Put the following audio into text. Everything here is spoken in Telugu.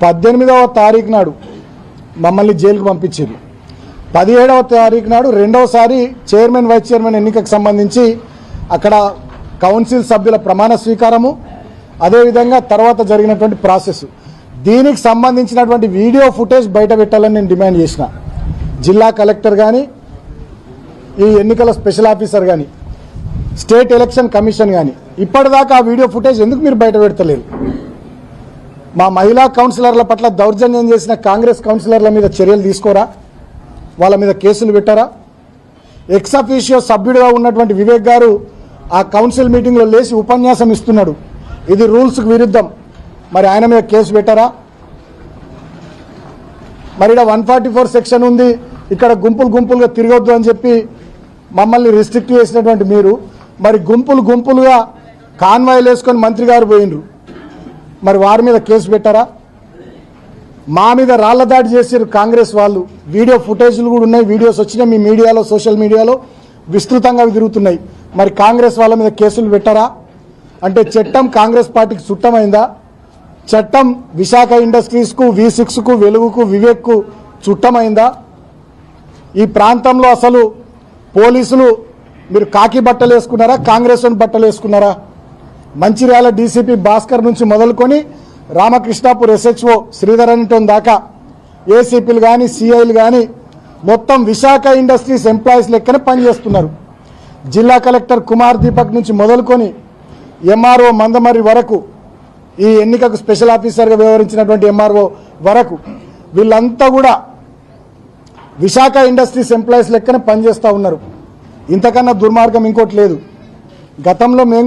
18వ తారీఖు నాడు మమ్మల్ని జైలుకు పంపించారు. 17వ తారీఖు నాడు రెండవసారి చైర్మన్ వైస్ చైర్మన్ ఎన్నికకు సంబంధించి అక్కడ కౌన్సిల్ సభ్యుల ప్రమాణ స్వీకారము, అదేవిధంగా తర్వాత జరిగినటువంటి ప్రాసెస్, దీనికి సంబంధించినటువంటి వీడియో ఫుటేజ్ బయట పెట్టాలని నేను డిమాండ్ చేసిన. జిల్లా కలెక్టర్ కానీ, ఈ ఎన్నికల స్పెషల్ ఆఫీసర్ కానీ, స్టేట్ ఎలక్షన్ కమిషన్ కానీ ఇప్పటిదాకా ఆ వీడియో ఫుటేజ్ ఎందుకు మీరు బయట పెడతలేరు? మా మహిళా కౌన్సిలర్ల పట్ల దౌర్జన్యం చేసిన కాంగ్రెస్ కౌన్సిలర్ల మీద చర్యలు తీసుకోరా? వాళ్ళ మీద కేసులు పెట్టారా? ఎక్స్ అఫీషియో సభ్యుడిగా ఉన్నటువంటి వివేక్ గారు ఆ కౌన్సిల్ మీటింగ్లో లేచి ఉపన్యాసం ఇస్తున్నాడు, ఇది రూల్స్కు విరుద్ధం, మరి ఆయన మీద కేసు పెట్టారా? మరి ఇక్కడ 144 సెక్షన్ ఉంది, ఇక్కడ గుంపులుగా తిరగొద్దు అని చెప్పి మమ్మల్ని రిస్ట్రిక్ట్ చేసినటువంటి మీరు మరి గుంపులుగా కాన్వాయ్లు వేసుకొని మంత్రి గారు పోయినరు, మరి వారి మీద కేసు పెట్టారా? మా మీద రాళ్ల దాడి చేసారు కాంగ్రెస్ వాళ్ళు. వీడియో ఫుటేజ్లు కూడా ఉన్నాయి, వీడియోస్ వచ్చినాయి మీ మీడియాలో, సోషల్ మీడియాలో విస్తృతంగా తిరుగుతున్నాయి. మరి కాంగ్రెస్ వాళ్ళ మీద కేసులు పెట్టారా? అంటే చట్టం కాంగ్రెస్ పార్టీకి చుట్టమైందా? చట్టం విశాఖ ఇండస్ట్రీస్కు, V6కు, వెలుగుకు, వివేక్కు చుట్టమైందా? ఈ ప్రాంతంలో అసలు పోలీసులు మీరు కాకి బట్టలు వేసుకున్నారా, కాంగ్రెస్ బట్టలు వేసుకున్నారా? మంచిర్యాల డీసీపీ భాస్కర్ నుంచి మొదలుకొని రామకృష్ణాపూర్ SHO శ్రీధరన్టోన్ దాకా ఏసీపీలు కానీ, సిఐలు కానీ మొత్తం విశాఖ ఇండస్ట్రీస్ ఎంప్లాయీస్ లెక్కనే పనిచేస్తున్నారు. జిల్లా కలెక్టర్ కుమార్ దీపక్ నుంచి మొదలుకొని MRO మందమర్రి వరకు, ఈ ఎన్నికకు స్పెషల్ ఆఫీసర్గా వ్యవహరించినటువంటి MRO వరకు వీళ్ళంతా కూడా విశాఖ ఇండస్ట్రీస్ ఎంప్లాయీస్ లెక్కనే పనిచేస్తూ ఉన్నారు. ఇంతకన్నా దుర్మార్గం ఇంకోటి లేదు. గతంలో మేము